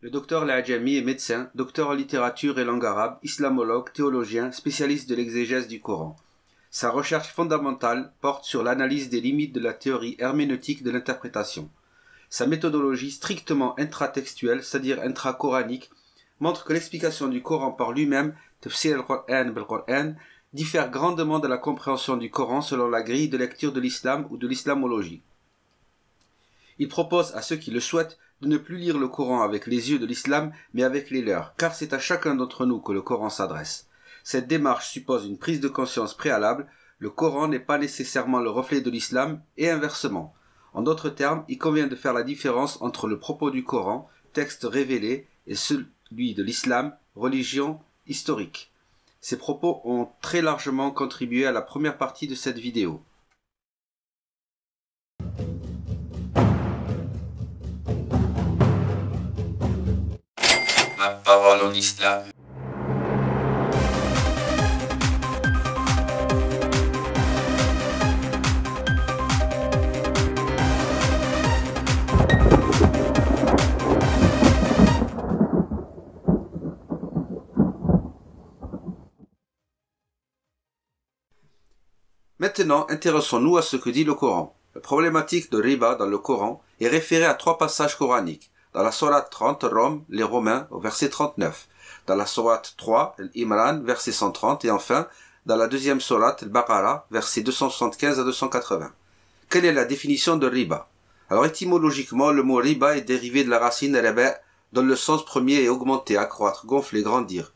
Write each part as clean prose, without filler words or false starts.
Le docteur Al-Ajami est médecin, docteur en littérature et langue arabe, islamologue, théologien, spécialiste de l'exégèse du Coran. Sa recherche fondamentale porte sur l'analyse des limites de la théorie herméneutique de l'interprétation. Sa méthodologie strictement intratextuelle, c'est-à-dire intra-coranique, montre que l'explication du Coran par lui-même, tafsir al-Qur'an bil-Qur'an, diffère grandement de la compréhension du Coran selon la grille de lecture de l'islam ou de l'islamologie. Il propose à ceux qui le souhaitent de ne plus lire le Coran avec les yeux de l'islam, mais avec les leurs, car c'est à chacun d'entre nous que le Coran s'adresse. Cette démarche suppose une prise de conscience préalable. Le Coran n'est pas nécessairement le reflet de l'islam, et inversement. En d'autres termes, il convient de faire la différence entre le propos du Coran, texte révélé, et celui de l'islam, religion historique. Ces propos ont très largement contribué à la première partie de cette vidéo. La parole en islam. Maintenant, intéressons-nous à ce que dit le Coran. La problématique de riba dans le Coran est référée à 3 passages coraniques. Dans la sourate 30, Rome, les Romains, au verset 39. Dans la sourate 3, Imran, verset 130. Et enfin, dans la deuxième sourate, Al-Baqarah, verset 275 à 280. Quelle est la définition de riba? Alors étymologiquement, le mot riba est dérivé de la racine riba, dont le sens premier est augmenter, accroître, gonfler, grandir.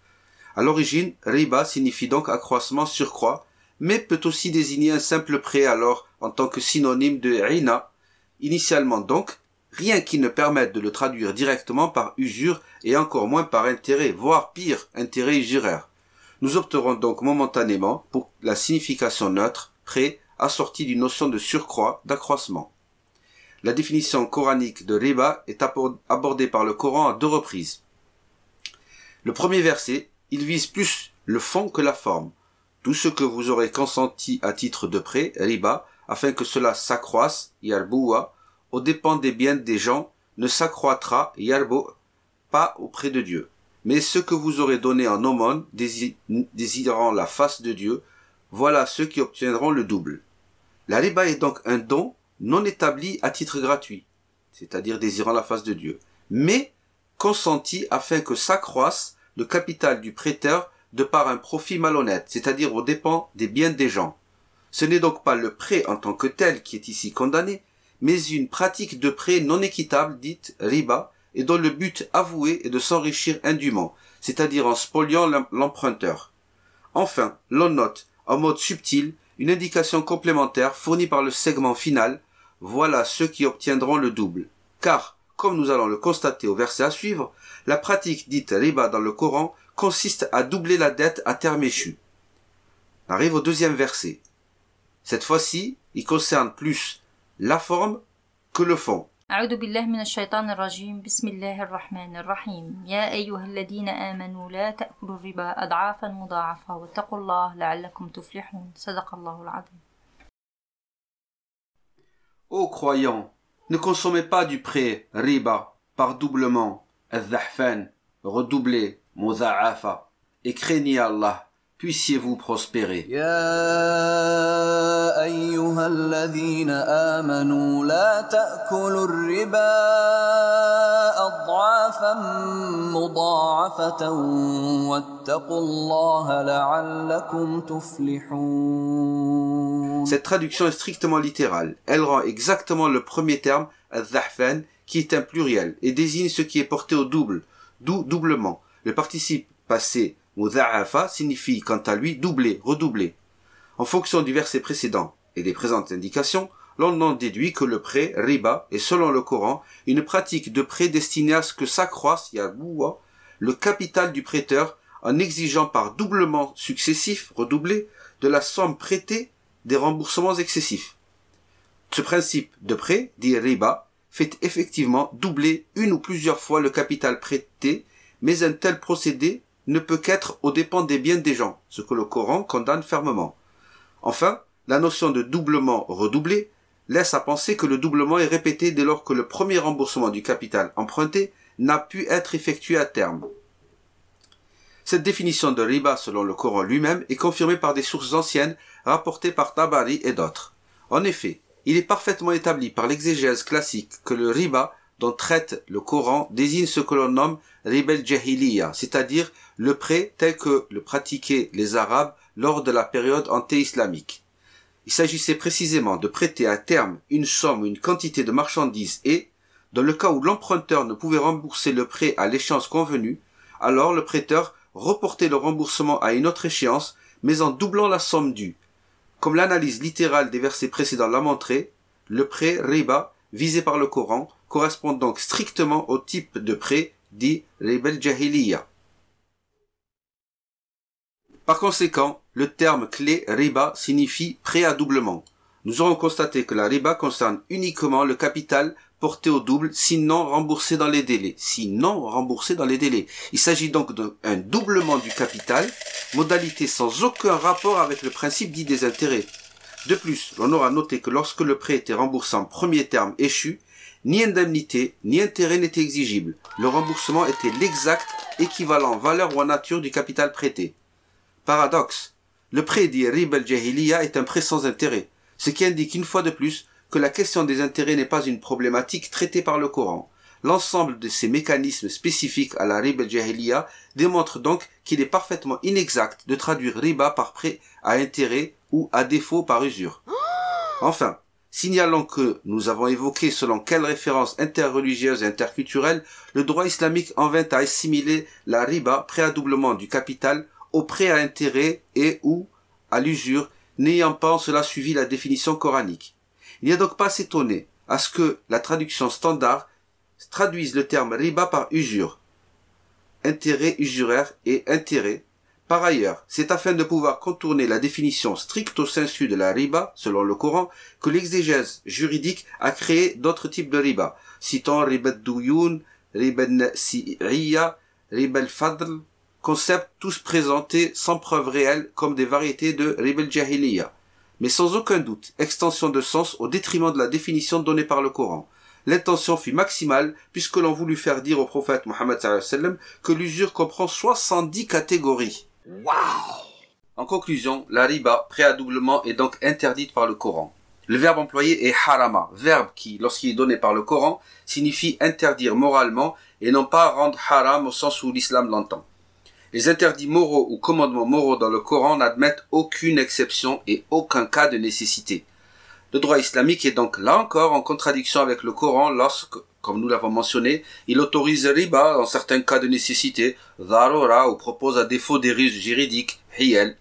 À l'origine, riba signifie donc accroissement, surcroît, mais peut aussi désigner un simple prêt alors en tant que synonyme de ina. Initialement donc, rien qui ne permette de le traduire directement par usure et encore moins par intérêt, voire pire, intérêt usuraire. Nous opterons donc momentanément pour la signification neutre, prêt, assortie d'une notion de surcroît, d'accroissement. La définition coranique de riba est abordée par le Coran à 2 reprises. Le premier verset, il vise plus le fond que la forme. Tout ce que vous aurez consenti à titre de prêt, riba, afin que cela s'accroisse, yarboua, aux dépens des biens des gens, ne s'accroîtra, yarbo, pas auprès de Dieu. Mais ce que vous aurez donné en aumône, désirant la face de Dieu, voilà ceux qui obtiendront le double. La riba est donc un don non établi à titre gratuit, c'est-à-dire désirant la face de Dieu, mais consenti afin que s'accroisse le capital du prêteur de par un profit malhonnête, c'est-à-dire aux dépens des biens des gens. Ce n'est donc pas le prêt en tant que tel qui est ici condamné, mais une pratique de prêt non équitable dite riba, et dont le but avoué est de s'enrichir indûment, c'est-à-dire en spoliant l'emprunteur. Enfin, l'on note, en mode subtil, une indication complémentaire fournie par le segment final, voilà ceux qui obtiendront le double. Car, comme nous allons le constater au verset à suivre, la pratique dite riba dans le Coran consiste à doubler la dette à terme échu. On arrive au 2e verset. Cette fois-ci, il concerne plus la forme que le fond. أعوذ بالله من الشيطان الرجيم بسم الله الرحمن الرحيم يا أيها الذين آمنوا لا تأكلوا الربا أضعافا مضاعفة واتقوا الله لعلكم تفلحون صدق الله العظيم. Ô croyants, ne consommez pas du prêt riba par doublement, al-dhahfan, redoublé, mudha'afa, et craignez Allah, puissiez-vous prospérer. يا أيها الذين آمنوا لا تأكلوا الربا أضعافا مضاعفة واتقوا الله لعلكم تفلحون. Cette traduction est strictement littérale. Elle rend exactement le premier terme, al-dhahfan, qui est un pluriel, et désigne ce qui est porté au double, d'où doublement. Le participe passé mudha'afa signifie quant à lui doubler, redoubler. En fonction du verset précédent et des présentes indications, l'on en déduit que le prêt, riba, est selon le Coran une pratique de prêt destinée à ce que s'accroisse, yarboua, le capital du prêteur en exigeant par doublement successif, redoublé, de la somme prêtée des remboursements excessifs. Ce principe de prêt, dit riba, fait effectivement doubler une ou plusieurs fois le capital prêté, mais un tel procédé ne peut qu'être aux dépens des biens des gens, ce que le Coran condamne fermement. Enfin, la notion de doublement redoublé laisse à penser que le doublement est répété dès lors que le premier remboursement du capital emprunté n'a pu être effectué à terme. Cette définition de riba selon le Coran lui-même est confirmée par des sources anciennes rapportées par Tabari et d'autres. En effet, il est parfaitement établi par l'exégèse classique que le riba dont traite le Coran désigne ce que l'on nomme riba al-jahiliya, c'est-à-dire le prêt tel que le pratiquaient les Arabes lors de la période anté-islamique. Il s'agissait précisément de prêter à terme une somme ou une quantité de marchandises et, dans le cas où l'emprunteur ne pouvait rembourser le prêt à l'échéance convenue, alors le prêteur reportait le remboursement à une autre échéance, mais en doublant la somme due. Comme l'analyse littérale des versets précédents l'a montré, le prêt riba visé par le Coran correspond donc strictement au type de prêt dit riba al-jahiliya. Par conséquent, le terme clé riba signifie prêt à doublement. Nous aurons constaté que la riba concerne uniquement le capital porté au double, sinon remboursé dans les délais. Il s'agit donc d'un doublement du capital, modalité sans aucun rapport avec le principe dit des intérêts. De plus, l'on aura noté que lorsque le prêt était remboursé en premier terme échu, ni indemnité, ni intérêt n'était exigible. Le remboursement était l'exact équivalent en valeur ou en nature du capital prêté. Paradoxe, le prêt dit riba al-jahiliya est un prêt sans intérêt, ce qui indique une fois de plus que la question des intérêts n'est pas une problématique traitée par le Coran. L'ensemble de ces mécanismes spécifiques à la riba al-jahiliya démontre donc qu'il est parfaitement inexact de traduire riba par prêt à intérêt ou à défaut par usure. Enfin, signalons que nous avons évoqué selon quelle référence interreligieuse et interculturelle le droit islamique en vint à assimiler la riba, prêt à doublement du capital, au prêt à intérêt et ou à l'usure, n'ayant pas en cela suivi la définition coranique. Il n'y a donc pas à s'étonner à ce que la traduction standard traduise le terme riba par usure, intérêt usuraire et intérêt. Par ailleurs, c'est afin de pouvoir contourner la définition stricto sensu de la riba, selon le Coran, que l'exégèse juridique a créé d'autres types de riba. Citons riba al-duyun, riba al-nasi'iyya, riba al-fadl, concepts tous présentés sans preuve réelle comme des variétés de riba al-jahiliya, mais sans aucun doute extension de sens au détriment de la définition donnée par le Coran. L'intention fut maximale puisque l'on voulut faire dire au prophète Mohammed sallallahu alayhi wa sallam que l'usure comprend 70 catégories. Wow! En conclusion, la riba, prêt à doublement, est donc interdite par le Coran. Le verbe employé est harama, verbe qui, lorsqu'il est donné par le Coran, signifie interdire moralement et non pas rendre haram au sens où l'islam l'entend. Les interdits moraux ou commandements moraux dans le Coran n'admettent aucune exception et aucun cas de nécessité. Le droit islamique est donc là encore en contradiction avec le Coran lorsque, comme nous l'avons mentionné, il autorise riba dans certains cas de nécessité, darura, ou propose à défaut des ruses juridiques, hiyal.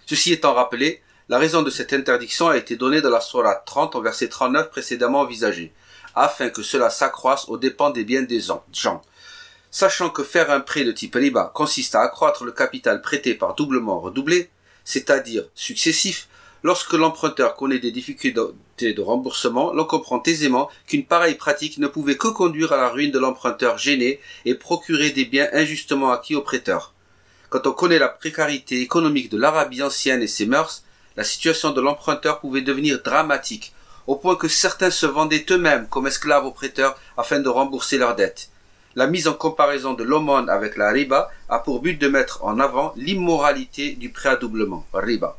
Ceci étant rappelé, la raison de cette interdiction a été donnée dans la sourate 30 au verset 39 précédemment envisagé, afin que cela s'accroisse aux dépens des biens des gens. Sachant que faire un prêt de type riba consiste à accroître le capital prêté par doublement redoublé, c'est-à-dire successif, lorsque l'emprunteur connaît des difficultés de remboursement, l'on comprend aisément qu'une pareille pratique ne pouvait que conduire à la ruine de l'emprunteur gêné et procurer des biens injustement acquis au prêteur. Quand on connaît la précarité économique de l'Arabie ancienne et ses mœurs, la situation de l'emprunteur pouvait devenir dramatique, au point que certains se vendaient eux-mêmes comme esclaves aux prêteurs afin de rembourser leurs dettes. La mise en comparaison de l'aumône avec la riba a pour but de mettre en avant l'immoralité du prêt à doublement, riba.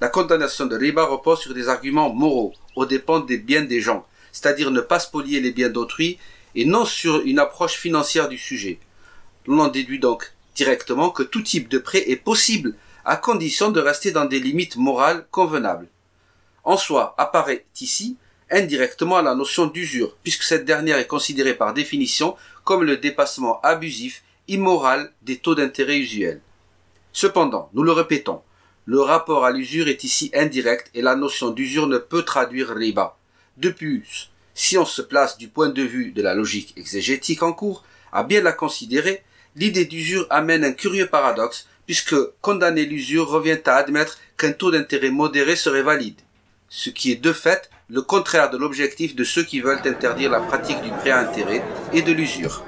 La condamnation de riba repose sur des arguments moraux, aux dépens des biens des gens, c'est-à-dire ne pas spolier les biens d'autrui, et non sur une approche financière du sujet. L'on en déduit donc directement que tout type de prêt est possible, à condition de rester dans des limites morales convenables. En soi, apparaît ici indirectement la notion d'usure, puisque cette dernière est considérée par définition comme le dépassement abusif, immoral des taux d'intérêt usuels. Cependant, nous le répétons, le rapport à l'usure est ici indirect et la notion d'usure ne peut traduire riba. De plus, si on se place du point de vue de la logique exégétique en cours, à bien la considérer, l'idée d'usure amène un curieux paradoxe, puisque condamner l'usure revient à admettre qu'un taux d'intérêt modéré serait valide, ce qui est de fait le contraire de l'objectif de ceux qui veulent interdire la pratique du prêt à intérêt et de l'usure.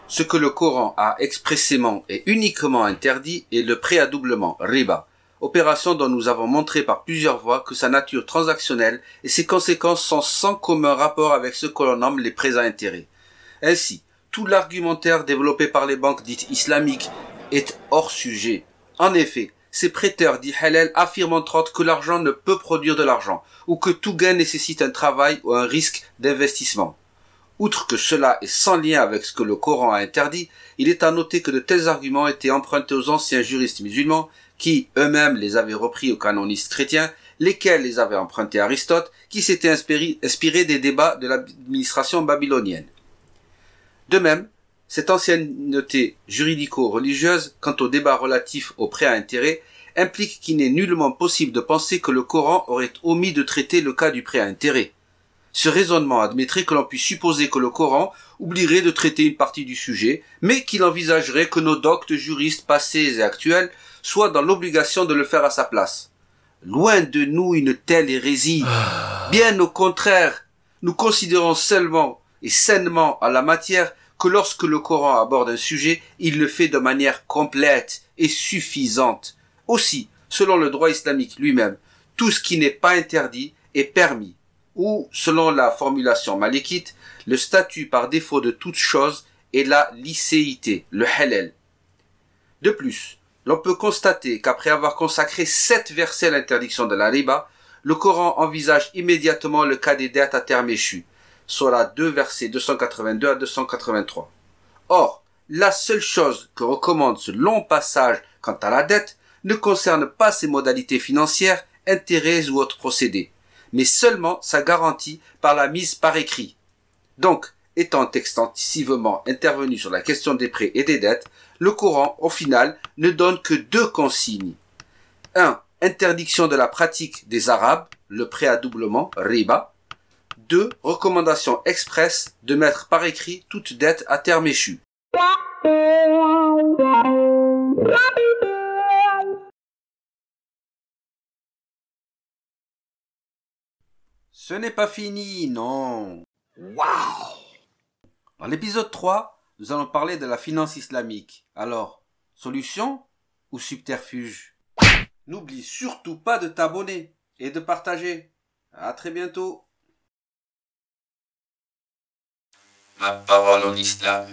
Ce que le Coran a expressément et uniquement interdit est le prêt à doublement, riba, opération dont nous avons montré par plusieurs voies que sa nature transactionnelle et ses conséquences sont sans commun rapport avec ce que l'on nomme les prêts à intérêt. Ainsi, tout l'argumentaire développé par les banques dites islamiques est hors sujet. En effet, ces prêteurs dits halal affirment entre autres que l'argent ne peut produire de l'argent, ou que tout gain nécessite un travail ou un risque d'investissement. Outre que cela est sans lien avec ce que le Coran a interdit, il est à noter que de tels arguments étaient empruntés aux anciens juristes musulmans, qui eux-mêmes les avaient repris aux canonistes chrétiens, lesquels les avaient empruntés à Aristote, qui s'était inspiré des débats de l'administration babylonienne. De même, cette ancienneté juridico-religieuse, quant au débat relatif aux prêts à intérêt, implique qu'il n'est nullement possible de penser que le Coran aurait omis de traiter le cas du prêt à intérêt. Ce raisonnement admettrait que l'on puisse supposer que le Coran oublierait de traiter une partie du sujet, mais qu'il envisagerait que nos doctes juristes passés et actuels soient dans l'obligation de le faire à sa place. Loin de nous une telle hérésie. Bien au contraire, nous considérons seulement et sainement à la matière que lorsque le Coran aborde un sujet, il le fait de manière complète et suffisante. Aussi, selon le droit islamique lui-même, tout ce qui n'est pas interdit est permis. Ou, selon la formulation malékite, le statut par défaut de toute chose est la licéité, le halal. De plus, l'on peut constater qu'après avoir consacré 7 versets à l'interdiction de la riba, le Coran envisage immédiatement le cas des dettes à terme échu, Sourate 2, versets 282 à 283. Or, la seule chose que recommande ce long passage quant à la dette ne concerne pas ses modalités financières, intérêts ou autres procédés, mais seulement sa garantie par la mise par écrit. Donc, étant extensivement intervenu sur la question des prêts et des dettes, le Coran, au final, ne donne que 2 consignes. 1. Interdiction de la pratique des Arabes, le prêt à doublement, riba. 2. Recommandation expresse de mettre par écrit toute dette à terme échu. Ce n'est pas fini, non. Waouh! Dans l'épisode 3, nous allons parler de la finance islamique. Alors, solution ou subterfuge? N'oublie surtout pas de t'abonner et de partager. À très bientôt. Ma parole en islam.